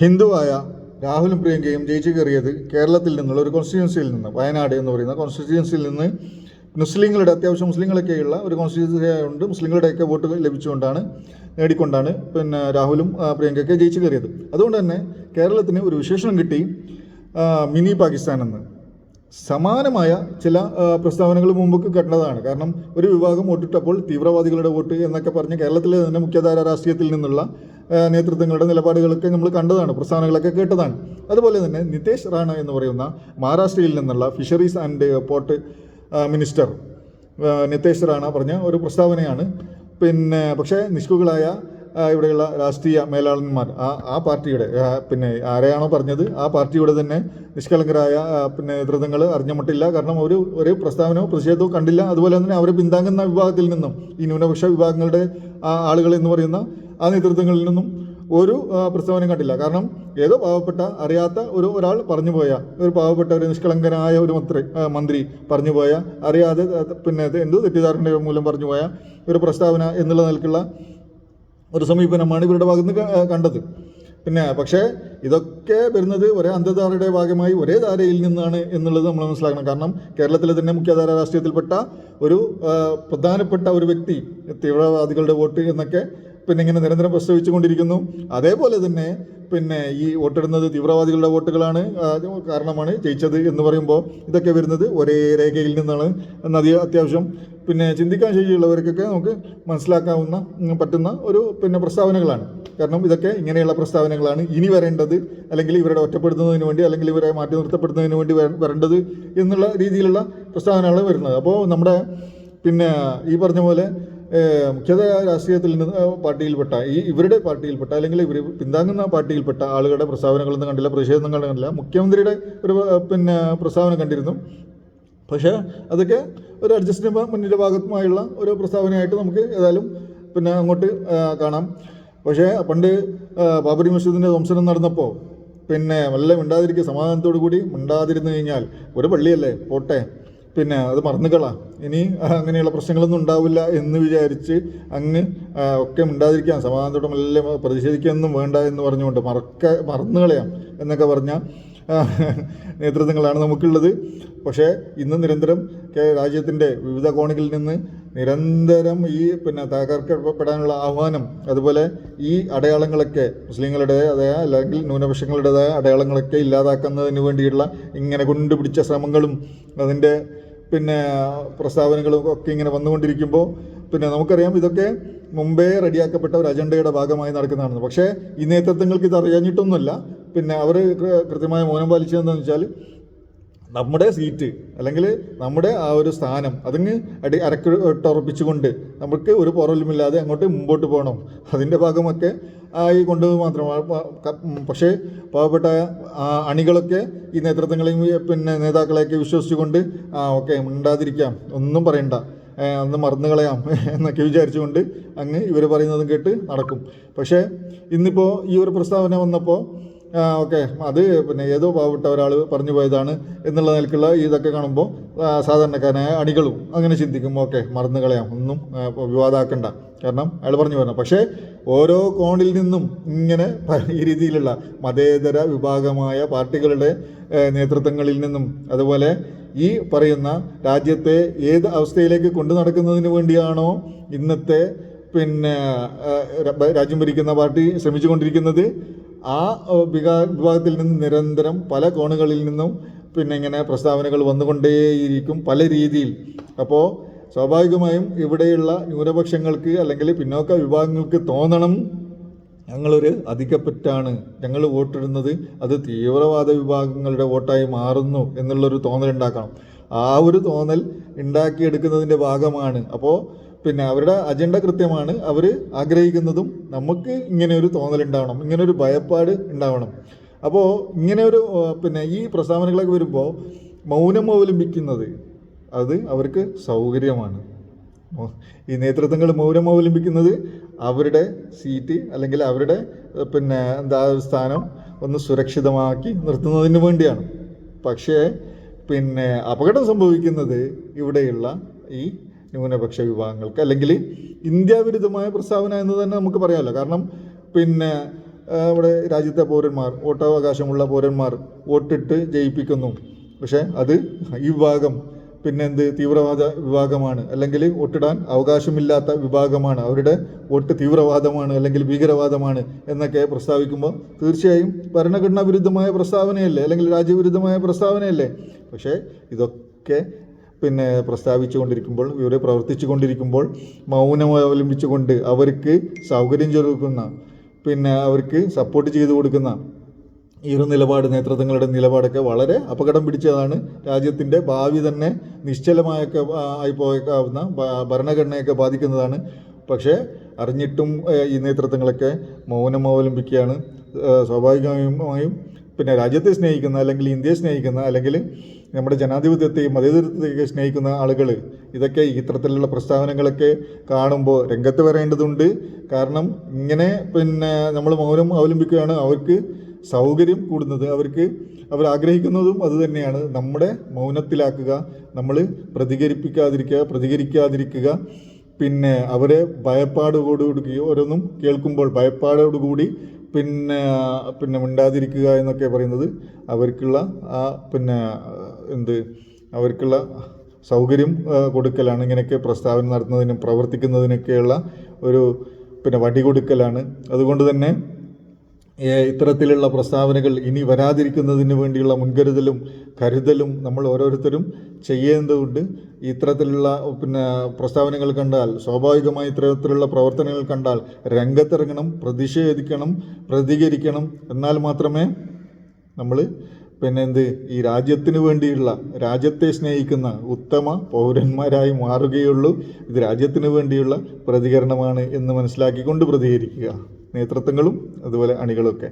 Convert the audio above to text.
ഹിന്ദുവായ രാഹുലും പ്രിയങ്കയും ജയിച്ചു കയറിയത് കേരളത്തിൽ നിന്നുള്ള ഒരു കോൺസ്റ്റിറ്റ്യുവൻസിയിൽ നിന്ന്, വയനാട് എന്ന് പറയുന്ന കോൺസ്റ്റിറ്റ്യുവൻസിയിൽ നിന്ന് മുസ്ലിങ്ങളുടെ, അത്യാവശ്യം മുസ്ലിങ്ങളൊക്കെയുള്ള ഒരു കോൺസ്റ്റിറ്റ്യുവൻസി ആയതുകൊണ്ട് മുസ്ലിങ്ങളുടെയൊക്കെ വോട്ടുകൾ ലഭിച്ചുകൊണ്ടാണ്, നേടിക്കൊണ്ടാണ് രാഹുലും പ്രിയങ്കയൊക്കെ ജയിച്ചു കയറിയത്. അതുകൊണ്ട് തന്നെ കേരളത്തിന് ഒരു വിശേഷണം കിട്ടി, മിനി പാകിസ്ഥാൻ എന്ന്. സമാനമായ ചില പ്രസ്താവനകൾ മുമ്പൊക്കെ കണ്ടതാണ്. കാരണം ഒരു വിഭാഗം വോട്ടിട്ടപ്പോൾ തീവ്രവാദികളുടെ വോട്ട് എന്നൊക്കെ പറഞ്ഞ് കേരളത്തിലെ തന്നെ മുഖ്യധാര രാഷ്ട്രീയത്തിൽ നിന്നുള്ള നേതൃത്വങ്ങളുടെ നിലപാടുകളൊക്കെ നമ്മൾ കണ്ടതാണ്, പ്രസ്താവനകളൊക്കെ കേട്ടതാണ്. അതുപോലെ തന്നെ നിതേഷ് റാണ എന്ന് പറയുന്ന മഹാരാഷ്ട്രയിൽ നിന്നുള്ള fisheries and port minister Nitesh Rana പറഞ്ഞ ഒരു പ്രസ്താവനയാണ്. പക്ഷേ നിഷ്കുകളായ ഇവിടെയുള്ള രാഷ്ട്രീയ മേലാളന്മാർ ആ പാർട്ടിയുടെ ആരെയാണോ പറഞ്ഞത് ആ പാർട്ടിയുടെ തന്നെ നിഷ്കളങ്കരായ നേതൃത്വങ്ങൾ അറിഞ്ഞമട്ടില്ല. കാരണം ഒരു പ്രസ്താവനയോ പ്രതിഷേധവും കണ്ടില്ല. അതുപോലെ തന്നെ അവരെ പിന്താങ്ങുന്ന വിഭാഗത്തിൽ നിന്നും, ഈ ന്യൂനപക്ഷ വിഭാഗങ്ങളുടെ ആളുകൾ എന്ന് പറയുന്ന ആ നേതൃത്വങ്ങളിൽ നിന്നും ഒരു പ്രസ്താവനയും കണ്ടില്ല. കാരണം ഏതോ പാവപ്പെട്ട അറിയാത്ത ഒരാൾ പറഞ്ഞു പോയ, ഒരു പാവപ്പെട്ട ഒരു നിഷ്കളങ്കനായ ഒരു മന്ത്രി പറഞ്ഞു പോയ, അറിയാതെ തെറ്റിദ്ധാരണ മൂലം പറഞ്ഞു പോയ ഒരു പ്രസ്താവന എന്നുള്ള നിലക്കുള്ള ഒരു സമീപനമാണ് ഇവരുടെ ഭാഗത്ത് നിന്ന് കണ്ടത്. പക്ഷേ ഇതൊക്കെ വരുന്നത് ഒരേ അന്ധധാരയുടെ ഭാഗമായി ഒരേ ധാരയിൽ നിന്നാണ് എന്നുള്ളത് നമ്മൾ മനസ്സിലാക്കണം. കാരണം കേരളത്തിലെ തന്നെ മുഖ്യധാര രാഷ്ട്രീയത്തിൽപ്പെട്ട ഒരു പ്രധാനപ്പെട്ട ഒരു വ്യക്തി തീവ്രവാദികളുടെ വോട്ട് എന്നൊക്കെ ഇങ്ങനെ നിരന്തരം പ്രസ്താവിച്ചുകൊണ്ടിരിക്കുന്നു. അതേപോലെ തന്നെ ഈ വോട്ടിടുന്നത് തീവ്രവാദികളുടെ വോട്ടുകളാണ്, കാരണമാണ് ജയിച്ചത് എന്ന് പറയുമ്പോൾ ഇതൊക്കെ വരുന്നത് ഒരേ രേഖയിൽ നിന്നാണ് എന്നത് അത്യാവശ്യം ചിന്തിക്കാൻ ശേഷിയുള്ളവർക്കൊക്കെ നമുക്ക് പറ്റുന്ന ഒരു പ്രസ്താവനകളാണ്. കാരണം ഇതൊക്കെ ഇങ്ങനെയുള്ള പ്രസ്താവനകളാണ് ഇനി വരേണ്ടത്, അല്ലെങ്കിൽ ഇവരുടെ ഒറ്റപ്പെടുത്തുന്നതിന് വേണ്ടി, അല്ലെങ്കിൽ ഇവരെ മാറ്റി നിർത്തപ്പെടുന്നതിന് വേണ്ടി വരേണ്ടത് എന്നുള്ള രീതിയിലുള്ള പ്രസ്താവനകൾ വരുന്നത്. അപ്പോൾ നമ്മുടെ ഈ പറഞ്ഞ പോലെ മുഖ്യധാര രാഷ്ട്രീയത്തിൽ നിന്ന് പാർട്ടിയിൽപ്പെട്ട ഇവരുടെ പാർട്ടിയിൽപ്പെട്ട, അല്ലെങ്കിൽ ഇവർ പിന്താങ്ങുന്ന പാർട്ടിയിൽപ്പെട്ട ആളുകളുടെ പ്രസ്താവനകളൊന്നും കണ്ടില്ല, പ്രതിഷേധങ്ങൾ കണ്ടില്ല. മുഖ്യമന്ത്രിയുടെ ഒരു പ്രസ്താവന കണ്ടിരുന്നു. പക്ഷേ അതൊക്കെ ഒരു അഡ്ജസ്റ്റ്മെൻറ്റിൻ്റെ ഭാഗത്തുമായുള്ള ഒരു പ്രസ്താവനയായിട്ട് നമുക്ക് ഏതായാലും അങ്ങോട്ട് കാണാം. പക്ഷേ പണ്ട് ബാബറി മസ്ജിദിൻ്റെ ധ്വംസനം നടന്നപ്പോൾ വല്ല മിണ്ടാതിരിക്കുക, സമാധാനത്തോടു കൂടി മിണ്ടാതിരുന്നു കഴിഞ്ഞാൽ ഒരു പള്ളിയല്ലേ പോട്ടെ, അത് മറന്നുകളാ, ഇനി അങ്ങനെയുള്ള പ്രശ്നങ്ങളൊന്നും ഉണ്ടാവില്ല എന്ന് വിചാരിച്ച് അങ്ങ് ഒക്കെ മിണ്ടാതിരിക്കാൻ, സമാധാനത്തോടെ മെല്ലെ പ്രതിഷേധിക്കാനൊന്നും വേണ്ട എന്ന് പറഞ്ഞുകൊണ്ട് മറന്നുകളയാം എന്നൊക്കെ പറഞ്ഞ നേതൃത്വങ്ങളാണ് നമുക്കുള്ളത്. പക്ഷേ ഇന്ന് നിരന്തരം രാജ്യത്തിൻ്റെ വിവിധ കോണുകളിൽ നിന്ന് നിരന്തരം ഈ തകർക്കപ്പെടാനുള്ള ആഹ്വാനം, അതുപോലെ ഈ അടയാളങ്ങളൊക്കെ മുസ്ലിങ്ങളുടേതായ അല്ലെങ്കിൽ ന്യൂനപക്ഷങ്ങളുടേതായ അടയാളങ്ങളൊക്കെ ഇല്ലാതാക്കുന്നതിന് വേണ്ടിയുള്ള ഇങ്ങനെ കൊണ്ടുപിടിച്ച ശ്രമങ്ങളും അതിൻ്റെ പ്രസ്താവനകളും ഒക്കെ ഇങ്ങനെ വന്നുകൊണ്ടിരിക്കുമ്പോൾ നമുക്കറിയാം ഇതൊക്കെ മുമ്പേ റെഡിയാക്കപ്പെട്ട ഒരു അജണ്ടയുടെ ഭാഗമായി നടക്കുന്നതാണ്. പക്ഷേ ഈ നേതൃത്വങ്ങൾക്ക് ഇത് അറിയാഞ്ഞിട്ടൊന്നുമല്ല. അവർ കൃത്യമായ മൗനം പാലിച്ചതെന്താണെന്ന് വെച്ചാൽ നമ്മുടെ സീറ്റ് അല്ലെങ്കിൽ നമ്മുടെ ആ ഒരു സ്ഥാനം അതങ്ങ് അരക്കിട്ടുറപ്പിച്ചുകൊണ്ട് നമുക്ക് ഒരു പുറലുമില്ലാതെ അങ്ങോട്ട് മുമ്പോട്ട് പോകണം, അതിൻ്റെ ഭാഗമൊക്കെ ആയി കൊണ്ടത് മാത്രമാണ്. പക്ഷേ പാവപ്പെട്ട അണികളൊക്കെ ഈ നേതൃത്വങ്ങളെയും നേതാക്കളെയൊക്കെ വിശ്വസിച്ചുകൊണ്ട് ഓക്കെ മിണ്ടാതിരിക്കാം, ഒന്നും പറയണ്ട, അന്ന് മറന്നു കളയാം എന്നൊക്കെ വിചാരിച്ചുകൊണ്ട് അങ്ങ് ഇവർ പറയുന്നതും കേട്ട് നടക്കും. പക്ഷേ ഇന്നിപ്പോൾ ഈ ഒരു പ്രസ്താവന വന്നപ്പോൾ ഓക്കെ അത് ഏതോ പാവപ്പെട്ട ഒരാൾ പറഞ്ഞു പോയതാണ് എന്നുള്ള നിലക്കുള്ള ഇതൊക്കെ കാണുമ്പോൾ സാധാരണക്കാരനായ അണികളും അങ്ങനെ ചിന്തിക്കും, ഓക്കെ മറന്നു കളയാം, ഒന്നും വിവാദമാക്കണ്ട, കാരണം അയാൾ പറഞ്ഞു പോരണം. പക്ഷേ ഓരോ കോണിൽ നിന്നും ഇങ്ങനെ ഈ രീതിയിലുള്ള മതേതര വിഭാഗമായ പാർട്ടികളുടെ നേതൃത്വങ്ങളിൽ നിന്നും, അതുപോലെ ഈ പറയുന്ന രാജ്യത്തെ ഏത് അവസ്ഥയിലേക്ക് കൊണ്ടു നടക്കുന്നതിന് വേണ്ടിയാണോ ഇന്നത്തെ രാജ്യം ഭരിക്കുന്ന പാർട്ടി ശ്രമിച്ചുകൊണ്ടിരിക്കുന്നത്, ആ വിഭാഗത്തിൽ നിന്ന് നിരന്തരം പല കോണുകളിൽ നിന്നും ഇങ്ങനെ പ്രസ്താവനകൾ വന്നുകൊണ്ടേയിരിക്കും പല രീതിയിൽ. അപ്പോൾ സ്വാഭാവികമായും ഇവിടെയുള്ള ന്യൂനപക്ഷങ്ങൾക്ക് അല്ലെങ്കിൽ പിന്നോക്ക വിഭാഗങ്ങൾക്ക് തോന്നണം ഞങ്ങളൊരു അധികപ്പറ്റാണ്, ഞങ്ങൾ വോട്ടിടുന്നത് അത് തീവ്രവാദ വിഭാഗങ്ങളുടെ വോട്ടായി മാറുന്നു എന്നുള്ളൊരു തോന്നലുണ്ടാക്കണം. ആ ഒരു തോന്നൽ ഉണ്ടാക്കിയെടുക്കുന്നതിൻ്റെ ഭാഗമാണ്. അപ്പോൾ അവരുടെ അജണ്ട കൃത്യമാണ്, അവർ ആഗ്രഹിക്കുന്നതും നമുക്ക് ഇങ്ങനെ ഒരു തോന്നലുണ്ടാവണം, ഇങ്ങനെ ഒരു ഭയപ്പാട് ഉണ്ടാവണം. അപ്പോൾ ഇങ്ങനെ ഒരു ഈ പ്രസ്താവനകളൊക്കെ വരുമ്പോൾ മൗനം അവലംബിക്കുന്നത് അത് അവർക്ക് സൗകര്യമാണ്. ഈ നേതൃത്വങ്ങൾ മൗനം അവലംബിക്കുന്നത് അവരുടെ സീറ്റ് അല്ലെങ്കിൽ അവരുടെ സ്ഥാനം ഒന്ന് സുരക്ഷിതമാക്കി നിർത്തുന്നതിന് വേണ്ടിയാണ്. പക്ഷേ അപകടം സംഭവിക്കുന്നത് ഇവിടെയുള്ള ഈ ന്യൂനപക്ഷ വിഭാഗങ്ങൾക്ക്, അല്ലെങ്കിൽ ഇന്ത്യ വിരുദ്ധമായ പ്രസ്താവന എന്ന് തന്നെ നമുക്ക് പറയാമല്ലോ. കാരണം നമ്മുടെ രാജ്യത്തെ പൗരന്മാർ, വോട്ടവകാശമുള്ള പൗരന്മാർ വോട്ടിട്ട് ജയിപ്പിക്കുന്നു. പക്ഷേ അത് ഈ വിഭാഗം തീവ്രവാദ വിഭാഗമാണ്, അല്ലെങ്കിൽ വോട്ടിടാൻ അവകാശമില്ലാത്ത വിഭാഗമാണ്, അവരുടെ വോട്ട് തീവ്രവാദമാണ് അല്ലെങ്കിൽ ഭീകരവാദമാണ് എന്നൊക്കെ പ്രസ്താവിക്കുമ്പോൾ തീർച്ചയായും ഭരണഘടനാ വിരുദ്ധമായ പ്രസ്താവനയല്ലേ, അല്ലെങ്കിൽ രാജ്യവിരുദ്ധമായ പ്രസ്താവനയല്ലേ. പക്ഷേ ഇതൊക്കെ പ്രസ്താവിച്ചു കൊണ്ടിരിക്കുമ്പോൾ, ഇവരെ പ്രവർത്തിച്ചു കൊണ്ടിരിക്കുമ്പോൾ മൗനം അവലംബിച്ചുകൊണ്ട് അവർക്ക് സൗകര്യം ചെറുക്കുന്ന അവർക്ക് സപ്പോർട്ട് ചെയ്തു കൊടുക്കുന്ന ഈ ഒരു നിലപാട്, നേതൃത്വങ്ങളുടെ നിലപാടൊക്കെ വളരെ അപകടം പിടിച്ചതാണ്. രാജ്യത്തിൻ്റെ ഭാവി തന്നെ നിശ്ചലമായൊക്കെ ആയിപ്പോയേക്കാവുന്ന, ഭരണഘടനയൊക്കെ ബാധിക്കുന്നതാണ്. പക്ഷേ അറിഞ്ഞിട്ടും ഈ നേതൃത്വങ്ങളൊക്കെ മൗനം അവലംബിക്കുകയാണ്. സ്വാഭാവികമായും രാജ്യത്തെ സ്നേഹിക്കുന്ന, അല്ലെങ്കിൽ ഇന്ത്യയെ സ്നേഹിക്കുന്ന, അല്ലെങ്കിൽ നമ്മുടെ ജനാധിപത്യത്തെയും മതേതരത്വത്തെയൊക്കെ സ്നേഹിക്കുന്ന ആളുകൾ ഇതൊക്കെ ഇത്തരത്തിലുള്ള പ്രസ്താവനകളൊക്കെ കാണുമ്പോൾ രംഗത്ത് വരേണ്ടതുണ്ട്. കാരണം ഇങ്ങനെ നമ്മൾ മൗനം അവലംബിക്കുകയാണ് അവർക്ക് സൗകര്യം കൂടുന്നത്, അവർ ആഗ്രഹിക്കുന്നതും അതുതന്നെയാണ്. നമ്മുടെ മൗനത്തിലാക്കുക, നമ്മൾ പ്രതികരിക്കാതിരിക്കുക, അവരെ ഭയപ്പാടോടുകൂടി ഓരോന്നും കേൾക്കുമ്പോൾ ഭയപ്പാടോടുകൂടി മിണ്ടാതിരിക്കുക എന്നൊക്കെ പറയുന്നത് അവർക്കുള്ള അവർക്കുള്ള സൗകര്യം കൊടുക്കലാണ്. ഇങ്ങനെയൊക്കെ പ്രസ്താവന നടത്തുന്നതിനും പ്രവർത്തിക്കുന്നതിനൊക്കെയുള്ള ഒരു വടി കൊടുക്കലാണ്. അതുകൊണ്ട് തന്നെ ഇത്തരത്തിലുള്ള പ്രസ്താവനകൾ ഇനി വരാതിരിക്കുന്നതിന് വേണ്ടിയുള്ള മുൻകരുതലും കരുതലും നമ്മൾ ഓരോരുത്തരും ചെയ്യേണ്ടതുണ്ട്. ഇത്തരത്തിലുള്ള പ്രസ്താവനകൾ കണ്ടാൽ, സ്വാഭാവികമായി ഇത്തരത്തിലുള്ള പ്രവർത്തനങ്ങൾ കണ്ടാൽ രംഗത്തിറങ്ങണം, പ്രതിഷേധിക്കണം, പ്രതികരിക്കണം. എന്നാൽ മാത്രമേ നമ്മൾ ഈ രാജ്യത്തിന് വേണ്ടിയുള്ള, രാജ്യത്തെ സ്നേഹിക്കുന്ന ഉത്തമ പൗരന്മാരായി മാറുകയുള്ളൂ. ഇത് രാജ്യത്തിന് വേണ്ടിയുള്ള പ്രതികരണമാണ് എന്ന് മനസ്സിലാക്കിക്കൊണ്ട് പ്രതികരിക്കുക, നേതൃത്വങ്ങളും അതുപോലെ അണികളൊക്കെ.